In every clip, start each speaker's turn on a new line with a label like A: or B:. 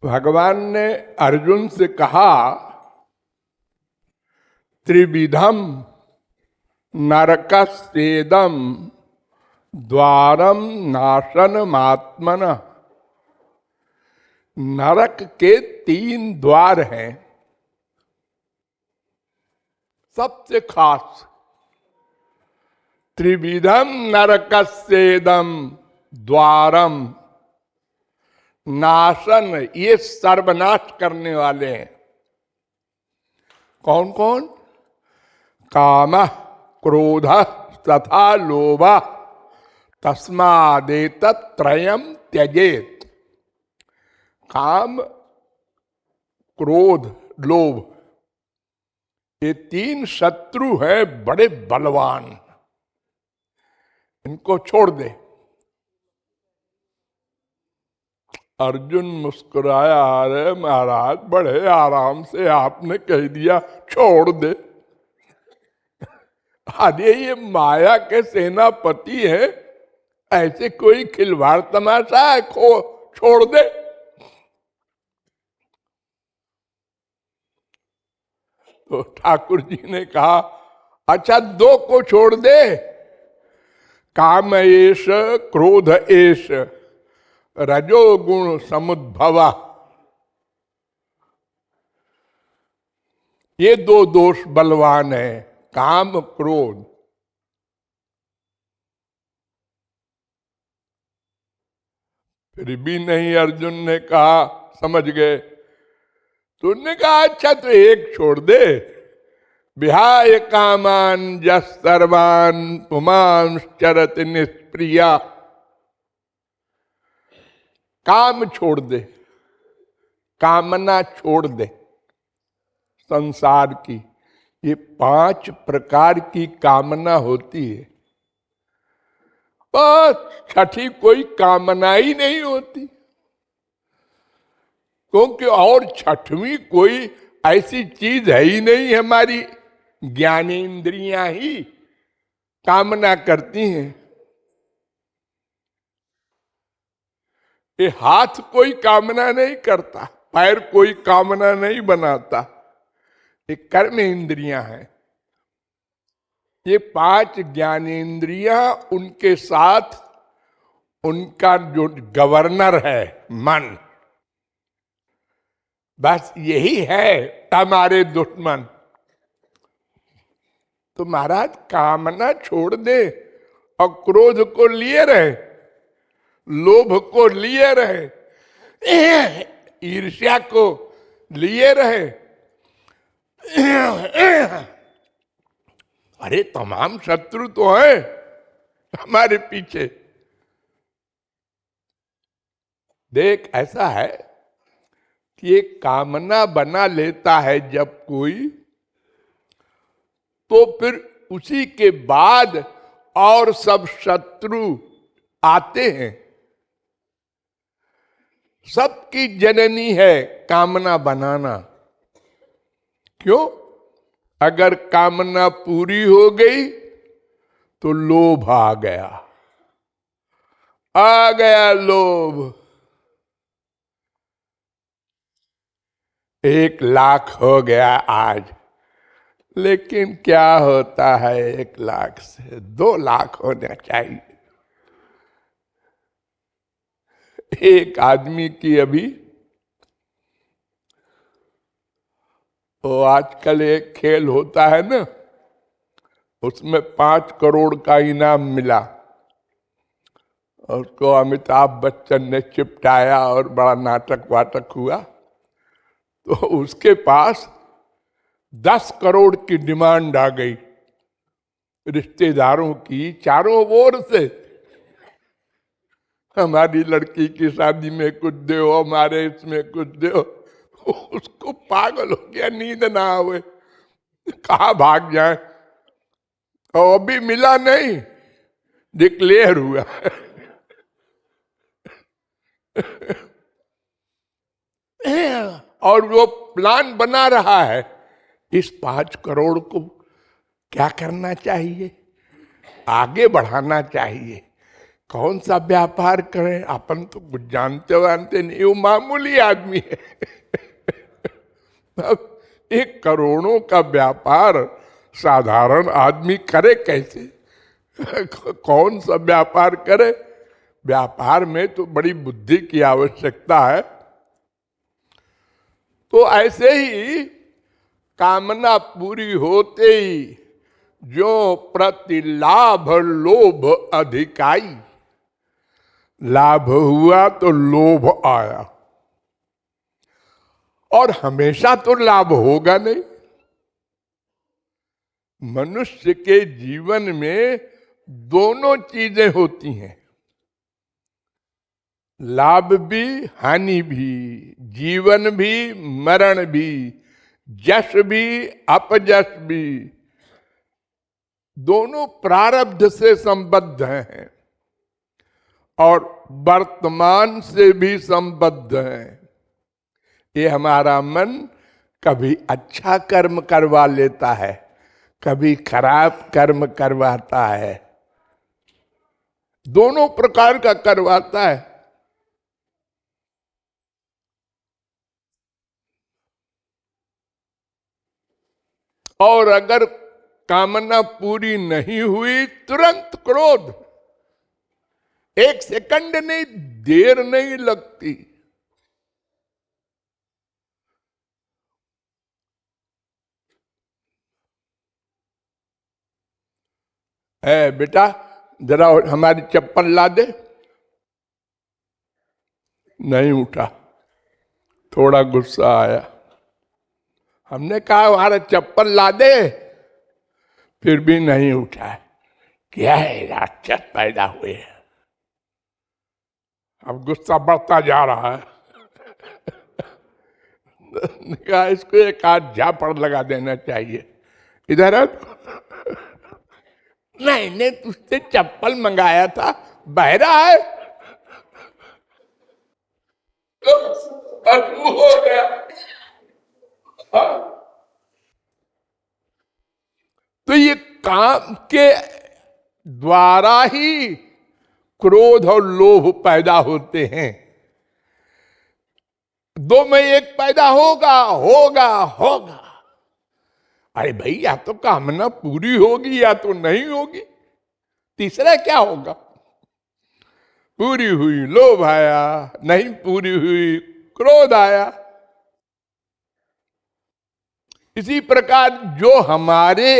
A: भगवान ने अर्जुन से कहा, त्रिविधम नरकस्येदम द्वारम नाशनमात्मन। नरक के 3 द्वार हैं। सबसे खास त्रिविधम नरकस्येदम द्वारम नाशन, ये सर्वनाश करने वाले हैं। कौन कौन? काम, क्रोध तथा लोभ, तस्मादेतत्त्रयम् त्यजेत। काम, क्रोध, लोभ, ये 3 शत्रु हैं, बड़े बलवान। इनको छोड़ दे। अर्जुन मुस्कुराया, अरे महाराज बड़े आराम से आपने कह दिया छोड़ दे। अरे ये माया के सेनापति है, ऐसे कोई खिलवाड़ तमाशा है छोड़ दे। तो ठाकुर जी ने कहा, अच्छा 2 को छोड़ दे, काम एष क्रोध एष रजोगुण समुद्भवा। ये 2 दोष बलवान है, काम क्रोध। फिर भी नहीं, अर्जुन ने कहा, समझ गए। तुमने कहा अच्छा तो 1 छोड़ दे, विहाय कामान यः सर्वान् पुमांश्चरत निष्प्रिया। काम छोड़ दे, कामना छोड़ दे संसार की। ये 5 प्रकार की कामना होती है, बस 6ठी कोई कामना ही नहीं होती। क्योंकि और 6वीं कोई ऐसी चीज है ही नहीं। हमारी ज्ञानेंद्रियां ही कामना करती हैं। ये हाथ कोई कामना नहीं करता, पैर कोई कामना नहीं बनाता, ये कर्म इंद्रियां हैं। ये 5 ज्ञानेंद्रियां, उनके साथ उनका जो गवर्नर है मन, बस यही है हमारे दुश्मन। तो महाराज कामना छोड़ दे और क्रोध को लिए रहे, लोभ को लिए रहे, ईर्ष्या को लिए रहे। अरे तमाम शत्रु तो हैं हमारे पीछे। देख, ऐसा है कि ये कामना बना लेता है जब कोई, तो फिर उसी के बाद और सब शत्रु आते हैं। सबकी जननी है कामना बनाना। क्यों? अगर कामना पूरी हो गई तो लोभ आ गया लोभ। 1 लाख हो गया आज, लेकिन क्या होता है 1 लाख से? 2 लाख होना चाहिए। एक आदमी की अभी, तो आजकल एक खेल होता है ना, उसमें 5 करोड़ का इनाम मिला। उसको अमिताभ बच्चन ने चिपटाया और बड़ा नाटक वाटक हुआ। तो उसके पास 10 करोड़ की डिमांड आ गई रिश्तेदारों की, चारों ओर से। हमारी लड़की की शादी में कुछ दो, हमारे इसमें कुछ दो। उसको पागल हो गया, नींद ना आवे, कहाँ भाग जाए। और अभी मिला नहीं, डिक्लेयर हुआ। और वो प्लान बना रहा है, इस 5 करोड़ को क्या करना चाहिए, आगे बढ़ाना चाहिए। कौन सा व्यापार करें, अपन तो कुछ जानते वानते नहीं, वो मामूली आदमी है। अब एक करोड़ों का व्यापार साधारण आदमी करे कैसे? कौन सा व्यापार करे? व्यापार में तो बड़ी बुद्धि की आवश्यकता है। तो ऐसे ही कामना पूरी होते ही जो प्रतिलाभ लोभ अधिकाई, लाभ हुआ तो लोभ आया, और हमेशा तो लाभ होगा नहीं। मनुष्य के जीवन में दोनों चीजें होती हैं, लाभ भी हानि भी, जीवन भी मरण भी, यश भी अपयश भी, दोनों प्रारब्ध से संबद्ध हैं और वर्तमान से भी संबद्ध हैं। ये हमारा मन कभी अच्छा कर्म करवा लेता है, कभी खराब कर्म करवाता है, दोनों प्रकार का करवाता है। और अगर कामना पूरी नहीं हुई, तुरंत क्रोध, एक सेकंड नहीं, देर नहीं लगती। बेटा जरा हमारी चप्पल ला दे। नहीं उठा, थोड़ा गुस्सा आया। हमने कहा हमारा चप्पल ला दे, फिर भी नहीं उठा। क्या है, राक्षस पैदा हुए। अब गुस्सा बढ़ता जा रहा है। कहा इसको एक आध झापड़ लगा देना चाहिए। इधर मैंने तुझसे चप्पल मंगाया था, बहरा है। तो हो गया। तो ये काम के द्वारा ही क्रोध और लोभ पैदा होते हैं। दो में एक पैदा होगा होगा होगा। अरे भाई, या तो कामना पूरी होगी या तो नहीं होगी, तीसरा क्या होगा? पूरी हुई लोभ आया, नहीं पूरी हुई क्रोध आया। इसी प्रकार जो हमारे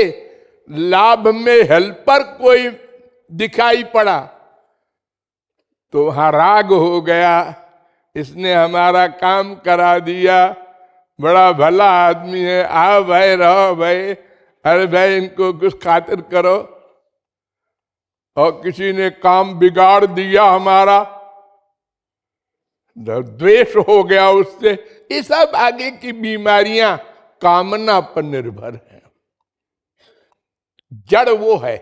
A: लाभ में हेल्पर कोई दिखाई पड़ा तो वहां राग हो गया, इसने हमारा काम करा दिया, बड़ा भला आदमी है, आओ भाई रहो भाई, अरे भाई इनको कुछ खातिर करो। और किसी ने काम बिगाड़ दिया हमारा, द्वेष हो गया उससे। ये सब आगे की बीमारियां कामना पर निर्भर है। जड़ वो है,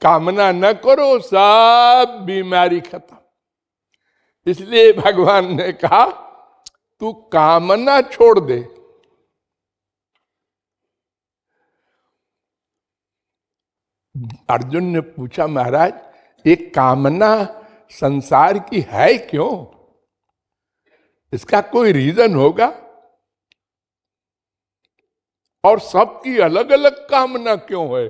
A: कामना न करो सब बीमारी खत्म। इसलिए भगवान ने कहा तू कामना छोड़ दे। अर्जुन ने पूछा महाराज एक कामना संसार की है क्यों? इसका कोई रीजन होगा? और सबकी अलग अलग कामना क्यों है?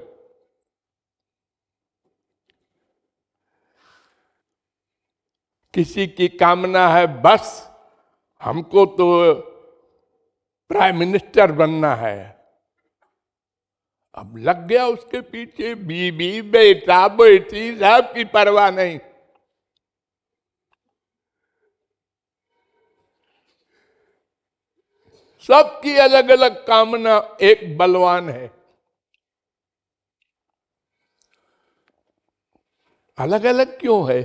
A: किसी की कामना है बस हमको तो प्राइम मिनिस्टर बनना है, अब लग गया उसके पीछे, बीबी बेटा बेटी सबकी परवाह नहीं। सबकी अलग अलग कामना, एक बलवान है। अलग अलग क्यों है?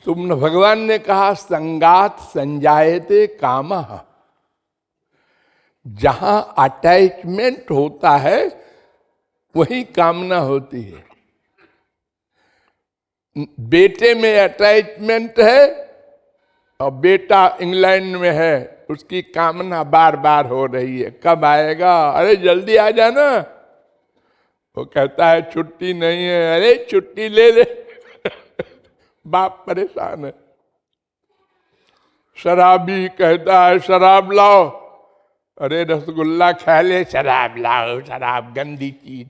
A: तुमने, भगवान ने कहा संगात संजायते कामः। जहां अटैचमेंट होता है वही कामना होती है। बेटे में अटैचमेंट है और बेटा इंग्लैंड में है, उसकी कामना बार बार हो रही है कब आएगा, अरे जल्दी आ जाना। वो कहता है छुट्टी नहीं है, अरे छुट्टी ले ले। बाप परेशान है। शराबी कहता है शराब लाओ, अरे रसगुल्ला खा ले, शराब लाओ, शराब गंदी चीज।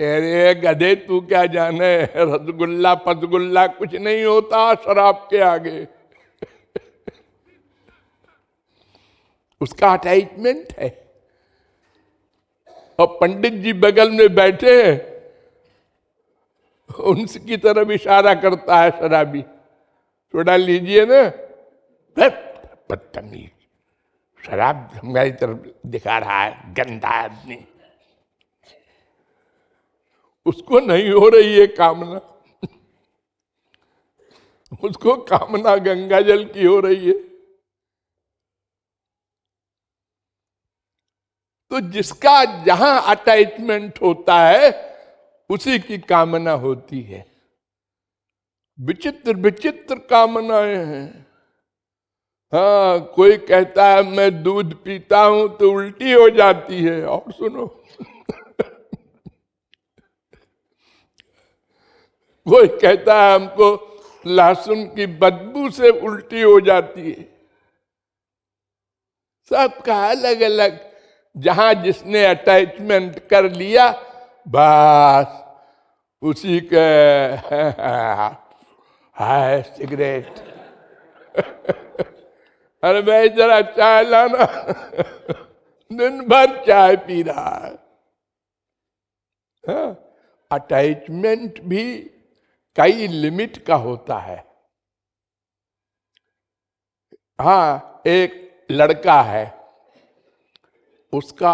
A: अरे गधे तू क्या जाने, रसगुल्ला फसगुल्ला कुछ नहीं होता शराब के आगे। उसका अटैचमेंट है। और पंडित जी बगल में बैठे हैं, उनकी तरफ इशारा करता है शराबी, थोड़ा लीजिए ना। बदतमीज, शराब हमारी तरफ दिखा रहा है, गंदा आदमी। उसको नहीं हो रही है कामना, उसको कामना गंगा जल की हो रही है। तो जिसका जहां अटैचमेंट होता है उसी की कामना होती है। विचित्र विचित्र कामनाएं हैं। हाँ, कोई कहता है मैं दूध पीता हूं तो उल्टी हो जाती है, और सुनो। कोई कहता है हमको लहसुन की बदबू से उल्टी हो जाती है। सबका अलग अलग। जहां जिसने अटैचमेंट कर लिया, बस उसी के हाय सिगरेट। अरे भाई जरा चाय लाना। दिन भर चाय पी रहा है। अटैचमेंट भी कई लिमिट का होता है। हाँ, एक लड़का है, उसका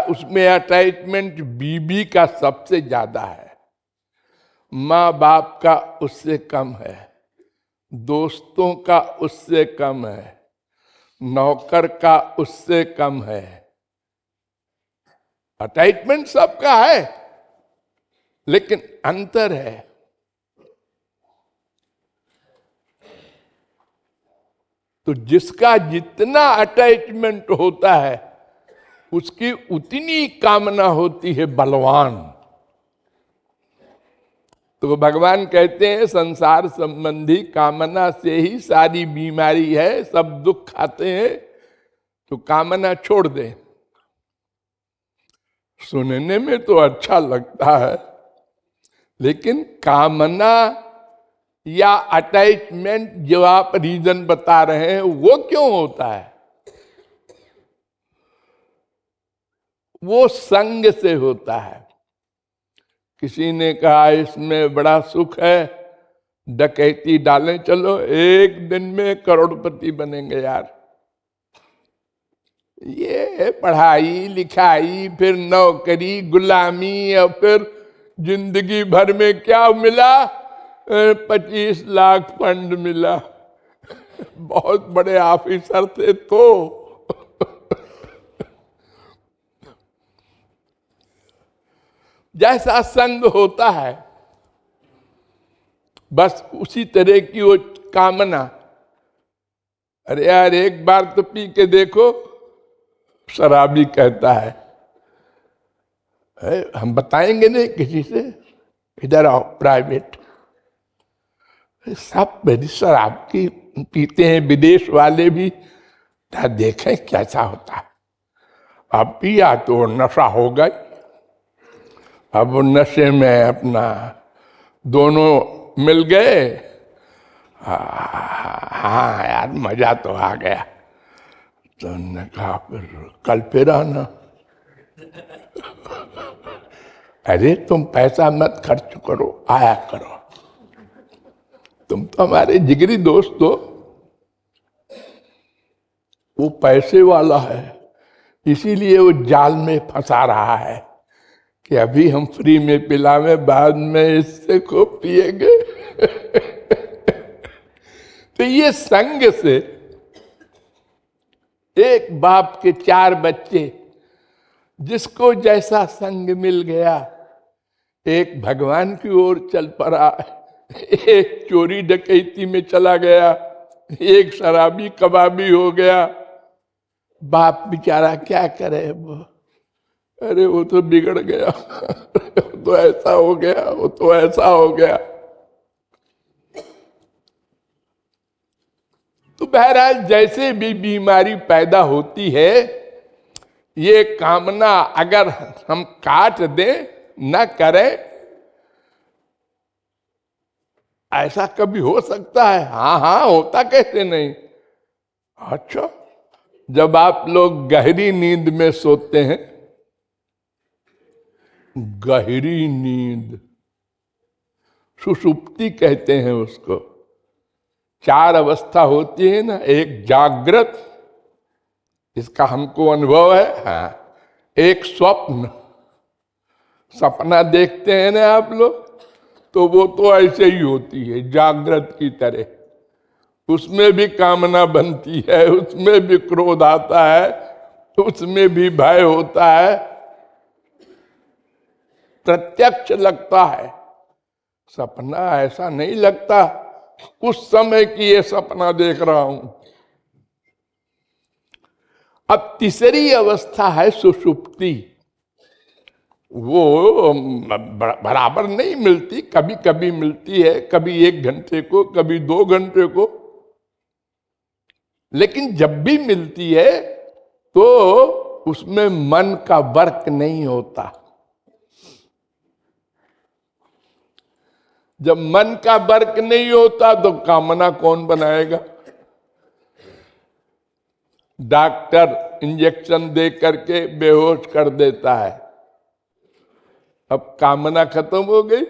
A: उसमें अटैचमेंट बीबी का सबसे ज्यादा है, माँ बाप का उससे कम है, दोस्तों का उससे कम है, नौकर का उससे कम है। अटैचमेंट सबका है, लेकिन अंतर है। तो जिसका जितना अटैचमेंट होता है उसकी उतनी कामना होती है बलवान। तो भगवान कहते हैं संसार संबंधी कामना से ही सारी बीमारी है, सब दुख आते हैं, तो कामना छोड़ दे। सुनने में तो अच्छा लगता है, लेकिन कामना या अटैचमेंट जो आप रीजन बता रहे हैं वो क्यों होता है? वो संग से होता है। किसी ने कहा इसमें बड़ा सुख है, डकैती डालें, चलो एक दिन में करोड़पति बनेंगे यार। ये पढ़ाई लिखाई, फिर नौकरी, गुलामी, और फिर जिंदगी भर में क्या मिला? 25 लाख फंड मिला। बहुत बड़े ऑफिसर थे तो। जैसा संग होता है बस उसी तरह की वो कामना। अरे यार एक बार तो पी के देखो, शराबी कहता है हम बताएंगे नहीं किसी से, इधर आओ प्राइवेट। सब मेरी शराब की पीते हैं, विदेश वाले भी, देखें कैसा होता है। अब पिया तो नशा हो गई। अब नशे में अपना दोनों मिल गए। हाँ यार मजा तो आ गया। तो उन्होंने कहा फिर कल फिर आना। अरे तुम पैसा मत खर्च करो, आया करो, तुम तो हमारे जिगरी दोस्त हो। वो पैसे वाला है, इसीलिए वो जाल में फंसा रहा है कि अभी हम फ्री में पिलावे, बाद में इससे खूब पिएंगे। तो ये संग से एक बाप के 4 बच्चे, जिसको जैसा संग मिल गया, एक भगवान की ओर चल पड़ा, एक चोरी डकैती में चला गया, एक शराबी कबाबी हो गया। बाप बेचारा क्या करे, वो अरे वो तो बिगड़ गया, वो तो ऐसा हो गया, वो तो ऐसा हो गया। तो बहरहाल जैसे भी बीमारी पैदा होती है, ये कामना अगर हम काट दें, न करें, ऐसा कभी हो सकता है? हाँ हाँ, होता कैसे नहीं। अच्छा, जब आप लोग गहरी नींद में सोते हैं, गहरी नींद, सुषुप्ति कहते हैं उसको, 4 अवस्था होती है ना। एक जागृत, इसका हमको अनुभव है, हाँ। एक स्वप्न, सपना देखते हैं ना आप लोग, तो वो तो ऐसे ही होती है जागृत की तरह। उसमें भी कामना बनती है, उसमें भी क्रोध आता है, उसमें भी भय होता है, प्रत्यक्ष लगता है। सपना ऐसा नहीं लगता कुछ समय की ये सपना देख रहा हूं। अब तीसरी अवस्था है सुषुप्ति। वो बराबर नहीं मिलती, कभी कभी मिलती है, कभी 1 घंटे को, कभी 2 घंटे को, लेकिन जब भी मिलती है तो उसमें मन का वर्क नहीं होता। जब मन का वर्क नहीं होता तो कामना कौन बनाएगा? डॉक्टर इंजेक्शन दे करके बेहोश कर देता है, अब कामना खत्म हो गई।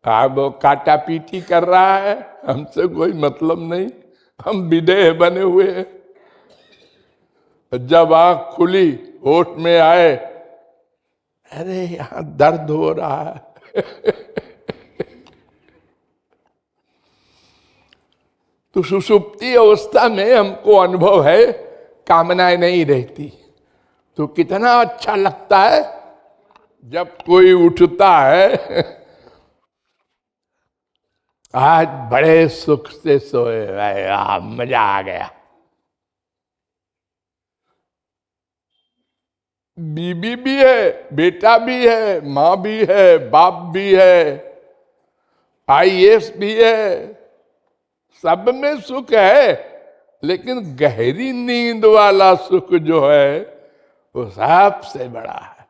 A: अब वो काटा पीटी कर रहा है, हमसे कोई मतलब नहीं, हम विदेह बने हुए हैं। जब आंख खुली, होश में आए, अरे यहां दर्द हो रहा है। तो सुषुप्ति अवस्था में हमको अनुभव है कामनाएं नहीं रहती। तो कितना अच्छा लगता है जब कोई उठता है, आज बड़े सुख से सोए, मजा आ गया। बीबी भी है, बेटा भी है, माँ भी है, बाप भी है, आईएएस भी है, सब में सुख है। लेकिन गहरी नींद वाला सुख जो है वो सबसे बड़ा है।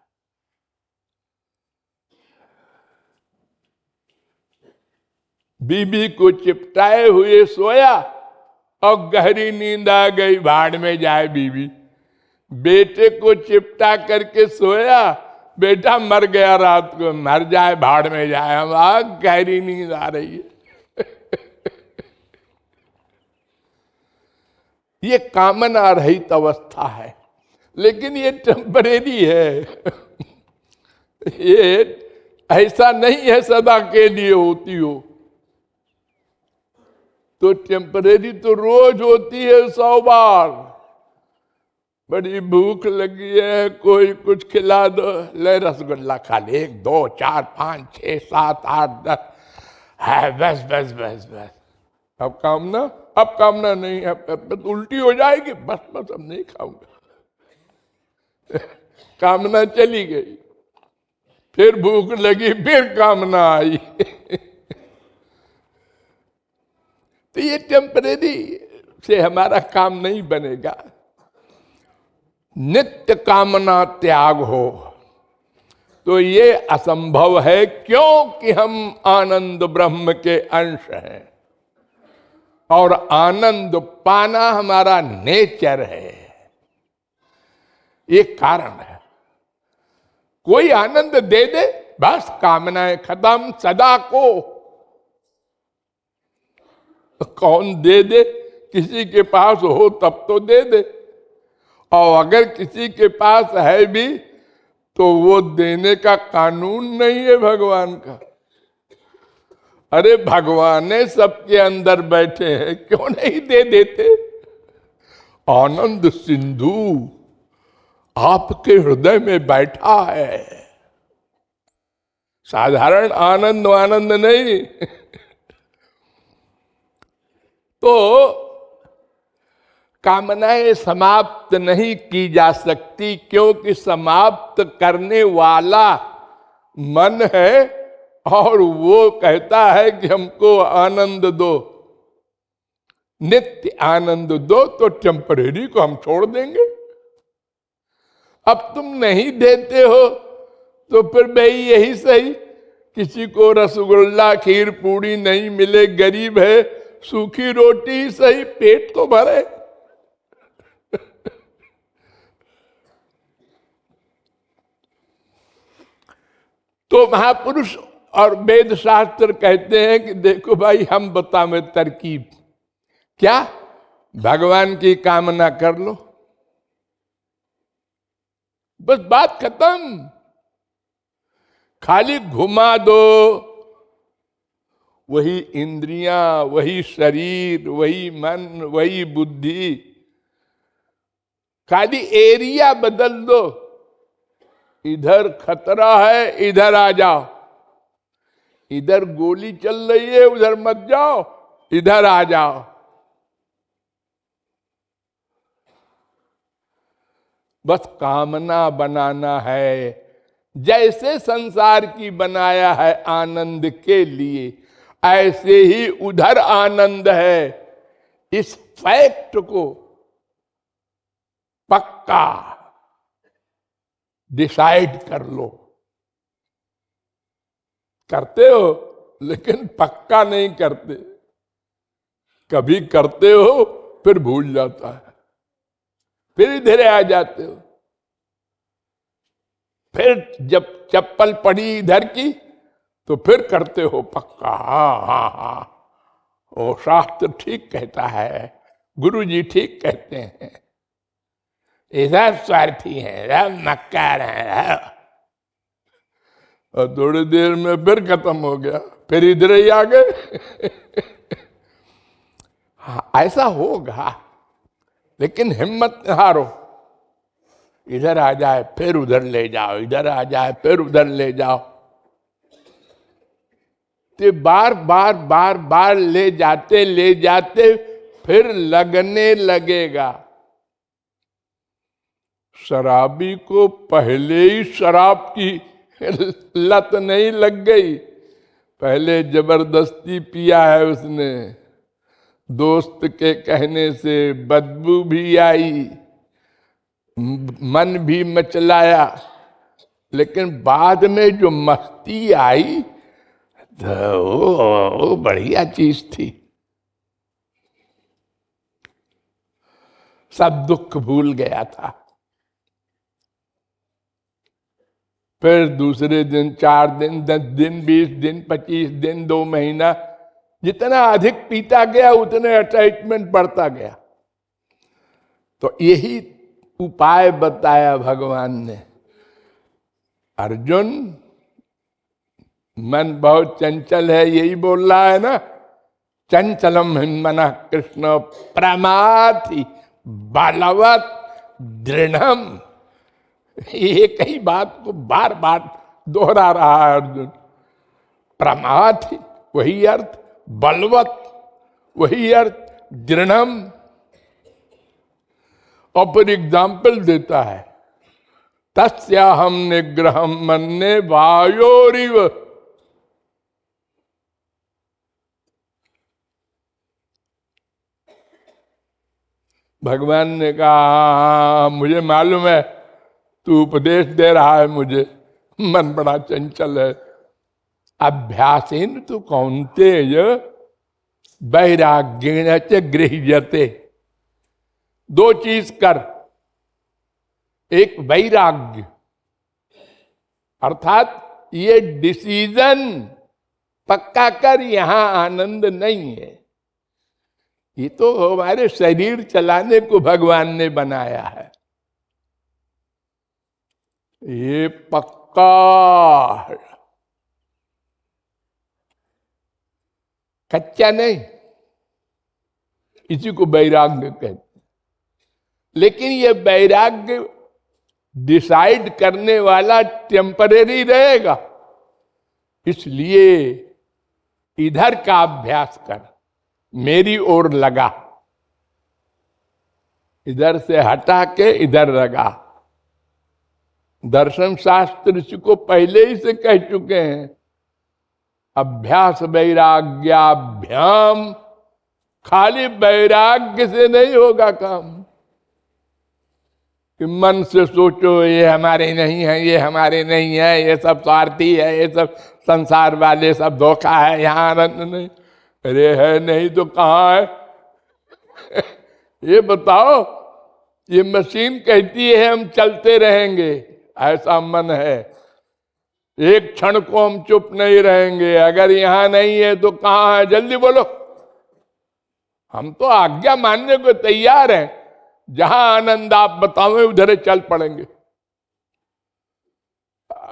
A: बीबी को चिपटाए हुए सोया और गहरी नींद आ गई, भाड़ में जाए बीबी। बेटे को चिपटा करके सोया, बेटा मर गया रात को, मर जाए भाड़ में जाए, हम गहरी नींद आ रही है। ये कामना रहित अवस्था है, लेकिन ये टेम्परेरी है। ये ऐसा नहीं है सदा के लिए होती हो। तो टेम्परेरी तो रोज होती है 100 बार। बड़ी भूख लगी है, कोई कुछ खिला दो, ले रसगुल्ला खा ले, 1 2 4 5 6 7 8 10 है, बस बस बस बस। अब कामना नहीं, अब उल्टी हो जाएगी, बस बस अब नहीं खाऊंगा। कामना चली गई, फिर भूख लगी, फिर कामना आई। तो ये टेम्परेरी से हमारा काम नहीं बनेगा। नित्य कामना त्याग हो तो ये असंभव है, क्योंकि हम आनंद ब्रह्म के अंश हैं और आनंद पाना हमारा नेचर है। ये कारण है। कोई आनंद दे दे, बस कामनाएं खत्म सदा को। कौन दे दे? किसी के पास हो तब तो दे दे, और अगर किसी के पास है भी तो वो देने का कानून नहीं है भगवान का। अरे भगवान सबके अंदर बैठे हैं, क्यों नहीं दे देते? आनंद सिंधु आपके हृदय में बैठा है। साधारण आनंद नहीं। तो कामनाएं समाप्त नहीं की जा सकती, क्योंकि समाप्त करने वाला मन है और वो कहता है कि हमको आनंद दो, नित्य आनंद दो, तो टेम्परेरी को हम छोड़ देंगे। अब तुम नहीं देते हो तो फिर भाई यही सही, किसी को रसगुल्ला खीर पूड़ी नहीं मिले, गरीब है, सूखी रोटी ही सही, पेट तो भरे। तो महापुरुष और वेद शास्त्र कहते हैं कि देखो भाई, हम बतावे तरकीब क्या, भगवान की कामना कर लो, बस बात खत्म। खाली घुमा दो, वही इंद्रियां, वही शरीर, वही मन, वही बुद्धि, खाली एरिया बदल दो। इधर खतरा है, इधर आ जाओ, इधर गोली चल रही है, उधर मत जाओ, इधर आ जाओ। बस कामना बनाना है, जैसे संसार की बनाया है आनंद के लिए, ऐसे ही उधर आनंद है। इस फैक्ट को पक्का डिसाइड कर लो। करते हो लेकिन पक्का नहीं करते, कभी करते हो फिर भूल जाता है, फिर इधर आ जाते हो। फिर जब चप्पल पड़ी इधर की तो फिर करते हो पक्का, हाँ हाँ हाँ, वो शास्त्र ठीक कहता है, गुरु जी ठीक कहते हैं, इधर स्वार्थी है, इधर मक्कार है, और थोड़ी देर में फिर खत्म हो गया, फिर इधर ही आ गए। हाँ, ऐसा होगा, लेकिन हिम्मत न हारो। इधर आ जाए फिर उधर ले जाओ, इधर आ जाए फिर उधर ले जाओ, तो बार बार बार बार ले जाते फिर लगने लगेगा। शराबी को पहले ही शराब की लत नहीं लग गई, पहले जबरदस्ती पिया है उसने, दोस्त के कहने से बदबू भी आई, मन भी मचलाया, लेकिन बाद में जो मस्ती आई तो वो बढ़िया चीज थी। सब दुख भूल गया था। फिर दूसरे दिन 4 दिन, 10 दिन, 20 दिन, 25 दिन, 2 महीना, जितना अधिक पीता गया उतने अटैचमेंट बढ़ता गया। तो यही उपाय बताया भगवान ने। अर्जुन, मन बहुत चंचल है, यही बोल रहा है ना, चंचलम मनः कृष्ण प्रमाथि बलवत दृढ़म। एक ही बात को बार बार दोहरा रहा है अर्जुन। प्रमाथि वही अर्थ, बलवत वही अर्थ, दृढ़म। और फिर एग्जाम्पल देता है, तस्याहम निग्रहम मन्ये वायोरिव। भगवान ने कहा, मुझे मालूम है तू उपदेश दे रहा है मुझे, मन बड़ा चंचल है। अभ्यासेन तु कौन्तेय वैराग्येण च गृह्यते। 2 चीज कर, एक वैराग्य, अर्थात ये डिसीजन पक्का कर, यहां आनंद नहीं है। ये तो हमारे शरीर चलाने को भगवान ने बनाया है, ये पक्का है, कच्चा नहीं। इसी को वैराग्य कहते हैं। लेकिन ये वैराग्य डिसाइड करने वाला टेम्परेरी रहेगा, इसलिए इधर का अभ्यास कर, मेरी ओर लगा। इधर से हटा के इधर लगा। दर्शन शास्त्र इसको पहले ही से कह चुके हैं, अभ्यास वैराग्याभ्याम, खाली वैराग्य से नहीं होगा काम। कि मन से सोचो ये हमारे नहीं है, ये हमारे नहीं है, ये सब स्वार्थी है, ये सब संसार वाले सब धोखा है, यहाँ आनंद नहीं। अरे है नहीं तो कहाँ है? ये बताओ। ये मशीन कहती है हम चलते रहेंगे, ऐसा मन है। एक क्षण को हम चुप नहीं रहेंगे। अगर यहां नहीं है तो कहां है? जल्दी बोलो। हम तो आज्ञा मानने को तैयार हैं। जहां आनंद आप बताओ उधर चल पड़ेंगे।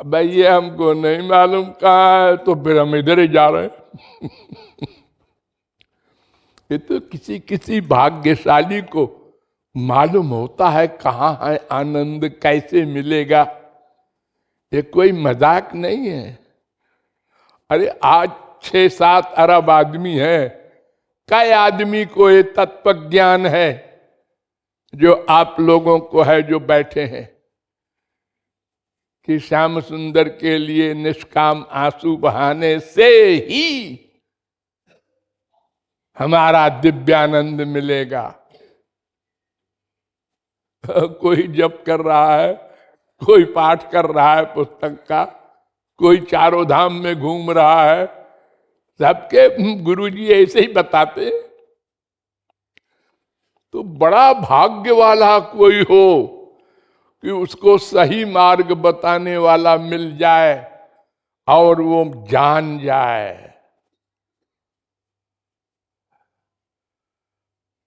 A: भाई ये हमको नहीं मालूम कहाँ है, तो फिर हम इधर ही जा रहे हैं। ये तो किसी किसी भाग्यशाली को मालूम होता है कहाँ है आनंद, कैसे मिलेगा। ये कोई मजाक नहीं है। अरे आज 6-7 अरब आदमी है, कई आदमी को ये तत्व ज्ञान है जो आप लोगों को है जो बैठे हैं, कि श्याम सुंदर के लिए निष्काम आंसू बहाने से ही हमारा दिव्यानंद मिलेगा। कोई जप कर रहा है, कोई पाठ कर रहा है पुस्तक का, कोई चारों धाम में घूम रहा है। सबके गुरुजी ऐसे ही बताते हैं। तो बड़ा भाग्य वाला कोई हो कि उसको सही मार्ग बताने वाला मिल जाए और वो जान जाए,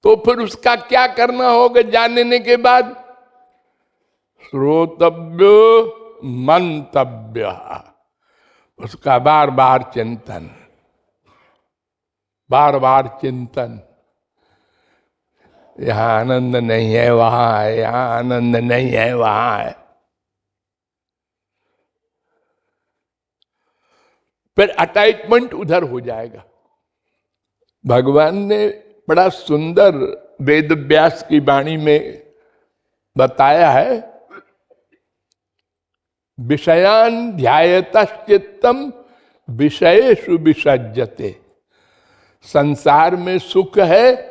A: तो फिर उसका क्या करना होगा जानने के बाद? श्रोतव्य मंतव्य, उसका बार बार चिंतन, बार बार चिंतन। यहां आनंद नहीं है, वहां है, यहां आनंद नहीं है, वहां है। फिर अटैचमेंट उधर हो जाएगा। भगवान ने बड़ा सुंदर वेद व्यास की वाणी में बताया है, विषयान ध्यायतश्चित्तम विषयेषु विसज्जते। संसार में सुख है,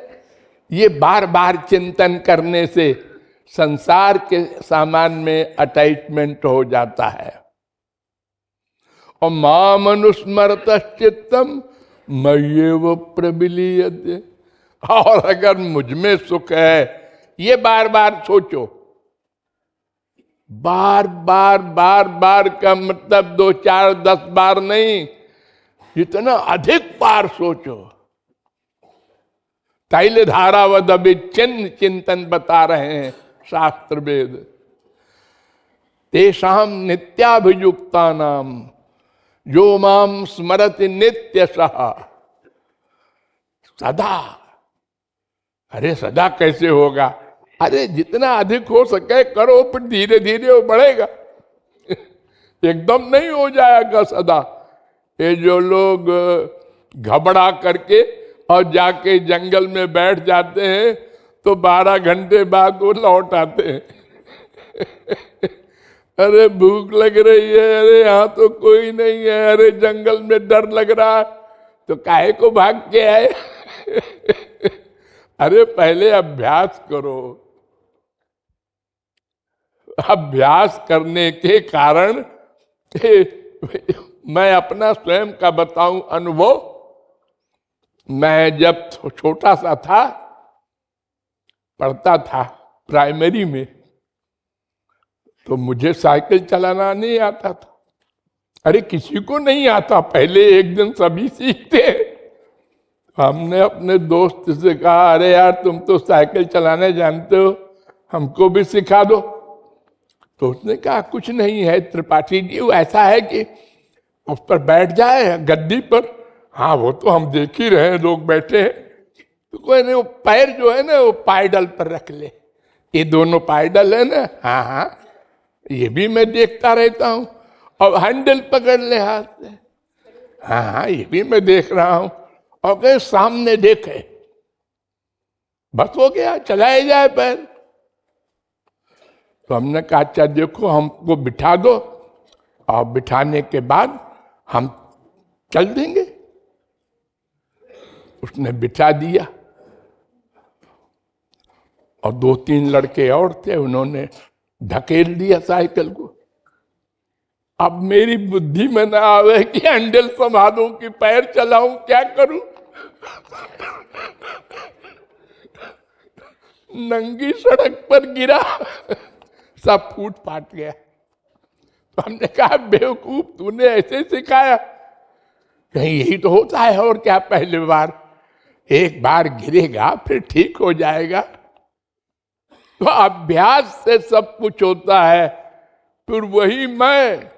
A: ये बार बार चिंतन करने से संसार के सामान में अटैचमेंट हो जाता है। और माम अनुस्मरतश्चित्तम मय्येव प्रविलीयते। और अगर मुझ में सुख है, ये बार बार सोचो। बार बार बार बार का मतलब 2, 4, 10 बार नहीं, इतना अधिक बार सोचो। तैल धारावद अभिचिन्न चिंतन बता रहे हैं शास्त्र वेद। तेषाम नित्याभियुक्ता नाम जो माम स्मरति नित्यशः। सदा। अरे सदा कैसे होगा? अरे जितना अधिक हो सके करो, फिर धीरे धीरे वो बढ़ेगा। एकदम नहीं हो जाएगा सदा। ये जो लोग घबरा करके और जाके जंगल में बैठ जाते हैं, तो 12 घंटे बाद वो लौट आते हैं। अरे भूख लग रही है, अरे यहाँ तो कोई नहीं है, अरे जंगल में डर लग रहा है, तो काहे को भाग के आए? अरे पहले अभ्यास करो। अभ्यास करने के कारण मैं अपना स्वयं का बताऊं अनुभव। मैं जब छोटा सा था, पढ़ता था प्राइमरी में, तो मुझे साइकिल चलाना नहीं आता था। अरे किसी को नहीं आता, पहले एक दिन सभी सीखते। हमने अपने दोस्त से कहा, अरे यार तुम तो साइकिल चलाने जानते हो, हमको भी सिखा दो। तो उसने कहा कुछ नहीं है त्रिपाठी जी, वो ऐसा है कि उस पर बैठ जाए गद्दी पर। हाँ वो तो हम देख ही रहे हैं, लोग बैठे हैं। तो कोई नहीं, वो पैर जो है ना वो पायडल पर रख ले। ये दोनों पायडल है ना, हाँ हाँ ये भी मैं देखता रहता हूँ। और हैंडल पकड़ ले हाथ से, हाँ हाँ ये भी मैं देख रहा हूँ। और कहीं सामने देखे, बस हो गया, चलाए जाए पैर। तो हमने कहा अच्छा देखो हमको बिठा दो और बिठाने के बाद हम चल देंगे। उसने बिठा दिया और 2-3 लड़के और थे, उन्होंने ढकेल दिया साइकिल को। अब मेरी बुद्धि में ना आवे कि हैंडल संभालूं कि पैर चलाऊं, क्या करूं। नंगी सड़क पर गिरा, सब फूट फाट गया। तो हमने कहा बेवकूफ, तूने ऐसे सिखाया? कहीं यही तो होता है, और क्या पहली बार, एक बार गिरेगा फिर ठीक हो जाएगा। तो अभ्यास से सब कुछ होता है। फिर वही मैं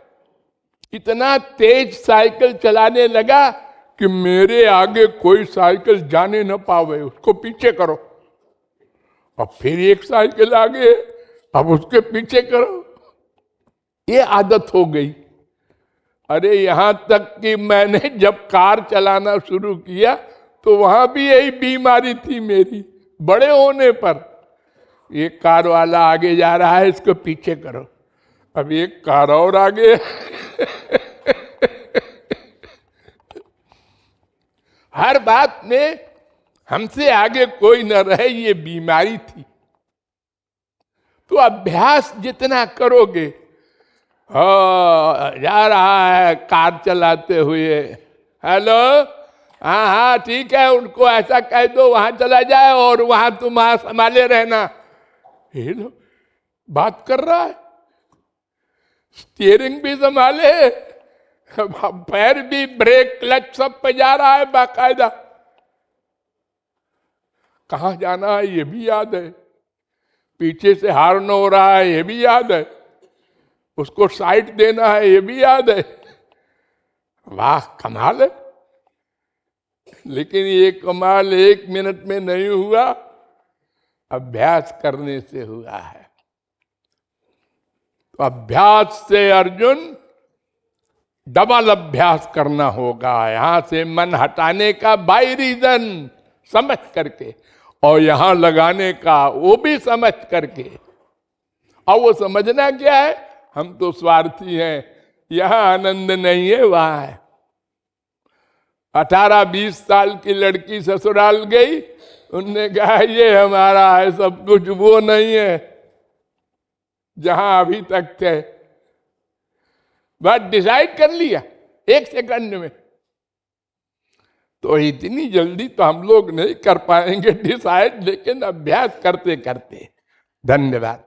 A: इतना तेज साइकिल चलाने लगा कि मेरे आगे कोई साइकिल जाने न पावे, उसको पीछे करो। और फिर एक साइकिल आगे, अब उसके पीछे करो। ये आदत हो गई। अरे यहां तक कि मैंने जब कार चलाना शुरू किया तो वहां भी यही बीमारी थी मेरी। बड़े होने पर एक कार वाला आगे जा रहा है, इसको पीछे करो। अब एक कार और आगे हर बात में हमसे आगे कोई न रहे, ये बीमारी थी। तो अभ्यास जितना करोगे, जा रहा है कार चलाते हुए, हेलो, हाँ हाँ ठीक है, उनको ऐसा कह दो वहां चला जाए और वहां तुम वहां संभाले रहना। ये लो बात कर रहा है, स्टीयरिंग भी संभाले, पैर भी, ब्रेक, क्लच सब पे जा रहा है बाकायदा। कहां जाना है ये भी याद है, पीछे से हार्न हो रहा है ये भी याद है, उसको साइड देना है ये भी याद है। वाह कमाल है। लेकिन ये कमाल 1 मिनट में नहीं हुआ, अभ्यास करने से हुआ है। तो अभ्यास से अर्जुन डबल अभ्यास करना होगा। यहां से मन हटाने का बाय रीजन समझ करके, और यहां लगाने का वो भी समझ करके। और वो समझना क्या है, हम तो स्वार्थी हैं, यहां आनंद नहीं है वहां है। 18-20 साल की लड़की ससुराल गई, उनने कहा ये हमारा है सब कुछ, वो नहीं है जहां अभी तक थे। बात डिसाइड कर लिया 1 सेकंड में। तो इतनी जल्दी तो हम लोग नहीं कर पाएंगे डिसाइड, लेकिन अभ्यास करते करते। धन्यवाद।